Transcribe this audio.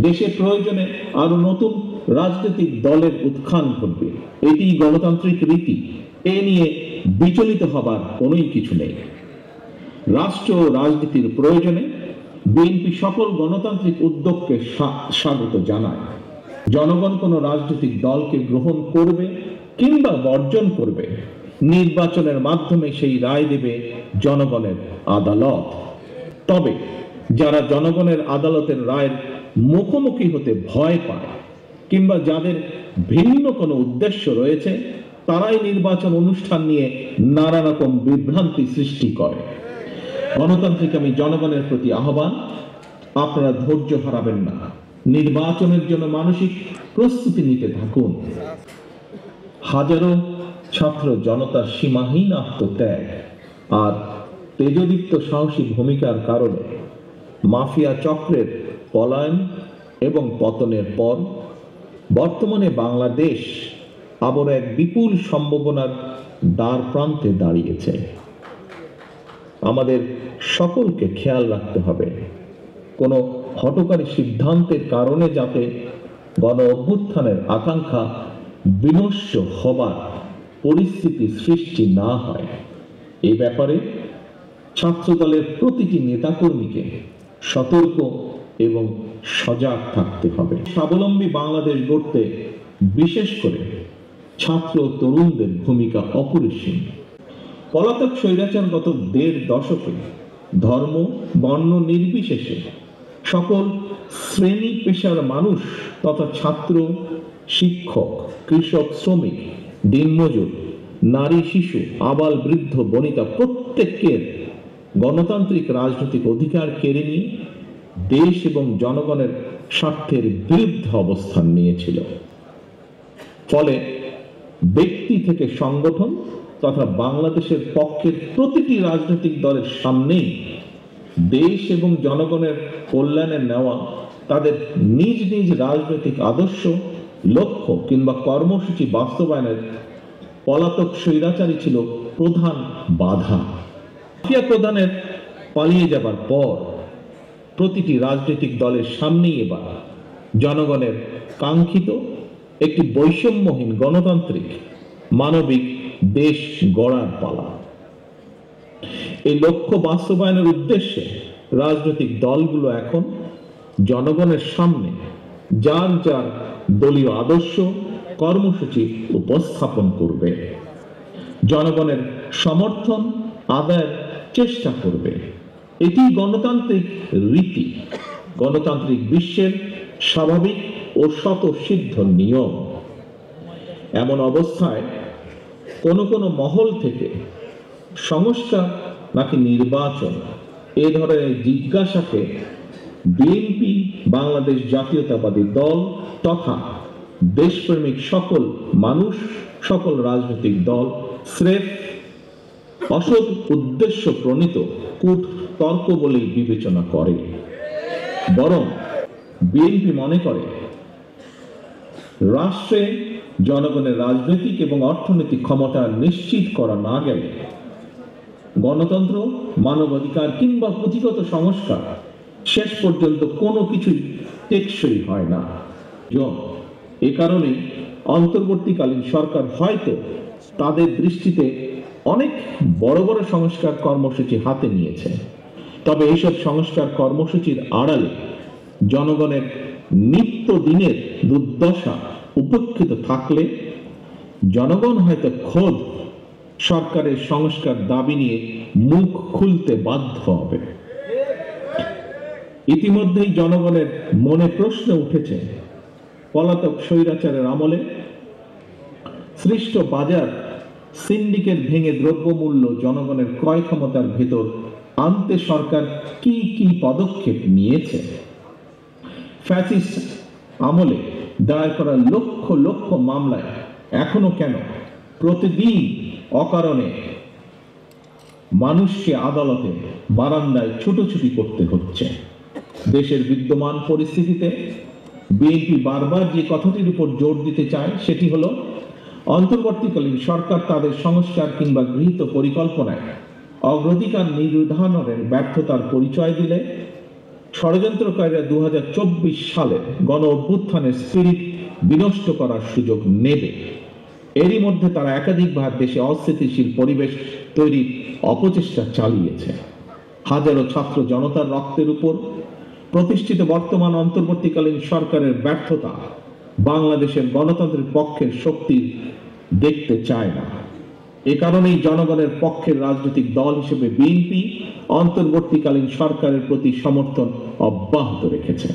দেশের প্রয়োজনে আরো নতুন রাজনৈতিক দলের উত্থান ঘটবে। এটি গণতান্ত্রিক রীতি, এ নিয়ে বিচলিত হবার কোনোই কিছু নেই। রাষ্ট্র ও রাজনীতির প্রয়োজনে বিএনপি সকল গণতান্ত্রিক উদ্যোগকে স্বাগত জানায়। জনগণ কোনো রাজনৈতিক দলকে গ্রহণ করবে কিংবা বর্জন করবে, নির্বাচনের মাধ্যমে সেই রায় দেবে জনগণের আদালত। তবে যারা জনগণের আদালতের রায়ের মুখোমুখি হতে ভয় পায় কিংবা যাদের ভিন্ন কোনো উদ্দেশ্য রয়েছে, তারাই নির্বাচন অনুষ্ঠান নিয়ে নানা রকম বিভ্রান্তি সৃষ্টি করে। গণতান্ত্রিক আমি জনগণের প্রতি আহ্বান, আপনারা ধৈর্য হারাবেন না, নির্বাচনের জন্য মানসিক প্রস্তুতি নিতে থাকুন। হাজারো ছাত্র জনতার সীমাহীন আত্মত্যাগ আর তেজদীপ্ত সাহসী ভূমিকার কারণে মাফিয়া চক্রের পলায়ন এবং পতনের পর বর্তমানে বাংলাদেশ আবার এক বিপুল সম্ভাবনার দ্বার প্রান্তে দাঁড়িয়েছে। আমাদের সকলকে খেয়াল রাখতে হবে, কোনো হঠকারী সিদ্ধান্তের কারণে যাতে গণ অভ্যুত্থানের আকাঙ্ক্ষা বিনষ্ট হবার পরিস্থিতি সৃষ্টি না হয়। এই ব্যাপারে ছাত্রদলের প্রতিটি নেতাকর্মীকে সতর্ক এবং সজাগ থাকতে হবে। স্বাবলম্বী বাংলাদেশ গড়তে বিশেষ করে ছাত্র তরুণদের ভূমিকা অপরিসীম। পলাতক স্বৈরাচার গত ১.৫ দশকে ধর্ম বর্ণ নির্বিশেষে সকল শ্রেণী পেশার মানুষ তথা ছাত্র, শিক্ষক, কৃষক, শ্রমিক, দিনমজুর, নারী, শিশু, আবাল, বৃদ্ধ, বনিতা প্রত্যেকের গণতান্ত্রিক রাজনৈতিক অধিকার কেড়ে নিয়ে দেশ এবং জনগণের স্বার্থের বিরুদ্ধে অবস্থান নিয়েছিল। ফলে ব্যক্তি থেকে সংগঠন তথা বাংলাদেশের পক্ষের প্রতিটি রাজনৈতিক দলের সামনেই দেশ এবং জনগণের কল্যাণে নেওয়া তাদের নিজ নিজ রাজনৈতিক আদর্শ, লক্ষ্য কিংবা কর্মসূচি বাস্তবায়নের পলাতক স্বৈরাচারী ছিল প্রধান বাধা। মাফিয়া প্রধানের পালিয়ে যাবার পর প্রতিটি রাজনৈতিক দলের সামনেই এবার জনগণের কাঙ্ক্ষিত একটি বৈষম্যহীন গণতান্ত্রিক মানবিক দেশ গড়ার পালা। এই লক্ষ্য বাস্তবায়নের উদ্দেশ্যে রাজনৈতিক দলগুলো এখন জনগণের সামনে যার যার দলীয় আদর্শ, কর্মসূচি উপস্থাপন করবে, জনগণের সমর্থন আদায়ের চেষ্টা করবে। এটি গণতান্ত্রিক রীতি, গণতান্ত্রিক বিশ্বের স্বাভাবিক ও স্বতঃসিদ্ধ নিয়ম। এমন অবস্থায় কোনো কোনো মহল থেকে সংস্কার নাকি নির্বাচন এ ধরনের জিজ্ঞাসাকে বিএনপি, বাংলাদেশ জাতীয়তাবাদী দল তথা দেশপ্রেমিক সকল মানুষ, সকল রাজনৈতিক দল স্রেফ অসৎ উদ্দেশ্য প্রণীত কূট তর্ক বলেই বিবেচনা করে। বরং বিএনপি মনে করে রাষ্ট্রে জনগণের রাজনৈতিক এবং অর্থনৈতিক ক্ষমতা নিশ্চিত করা না গেলে গণতন্ত্র, মানবাধিকার কিংবা পুঁথিগত সংস্কার শেষ পর্যন্ত কোনো কিছুই টেকসই হয় না। এ কারণে অন্তর্বর্তীকালীন সরকার হয়তো তাদের দৃষ্টিতে অনেক বড় বড় সংস্কার কর্মসূচি হাতে নিয়েছে, তবে এইসব সংস্কার কর্মসূচির আড়ালে জনগণের নিত্যদিনের দুর্দশা উপেক্ষিত থাকলে জনগণ হয়তো খোদ সরকারের সংস্কার দাবি নিয়ে মুখ খুলতে বাধ্য হবে। ইতিমধ্যেই জনগণের মনে প্রশ্ন উঠেছে, পলাতক স্বৈরাচারের আমলে সৃষ্ট বাজার সিন্ডিকেট ভেঙে দ্রব্যমূল্য জনগণের ক্রয় ক্ষমতার ভেতর আনতে সরকার কি কি পদক্ষেপ নিয়েছে। ফ্যাসিস্ট আমলে দায়ের করা লক্ষ লক্ষ মামলায় এখনো কেন প্রতিদিন অকারণে মানুষকে আদালতে বারান্দায় ছুটোছুটি করতে হচ্ছে। দেশের বিদ্যমান পরিস্থিতিতে বিএনপি বারবার যে কথাটির উপর জোর দিতে চায় সেটি হলো, অন্তর্বর্তীকালীন সরকার তাদের সংস্কার কিংবা গৃহীত পরিকল্পনায় অগ্রাধিকার নির্ধারণের ব্যর্থতার পরিচয় দিলে ষড়যন্ত্রকারীরা 2024 সালে গণ অভ্যুত্থানের স্পিরিট বিনষ্ট করার সুযোগ নেবে। এরই মধ্যে তারা একাধিকবার দেশে অস্থিতিশীল পরিবেশ তৈরির অপচেষ্টা চালিয়েছে। হাজারো ছাত্র জনতার রক্তের উপর প্রতিষ্ঠিত বর্তমান অন্তর্বর্তীকালীন সরকারের ব্যর্থতা বাংলাদেশের গণতন্ত্রের পক্ষের শক্তি দেখতে চায় না। এ কারণেই জনগণের পক্ষের রাজনৈতিক দল হিসেবে বিএনপি অন্তর্বর্তীকালীন সরকারের প্রতি সমর্থন অব্যাহত রেখেছে।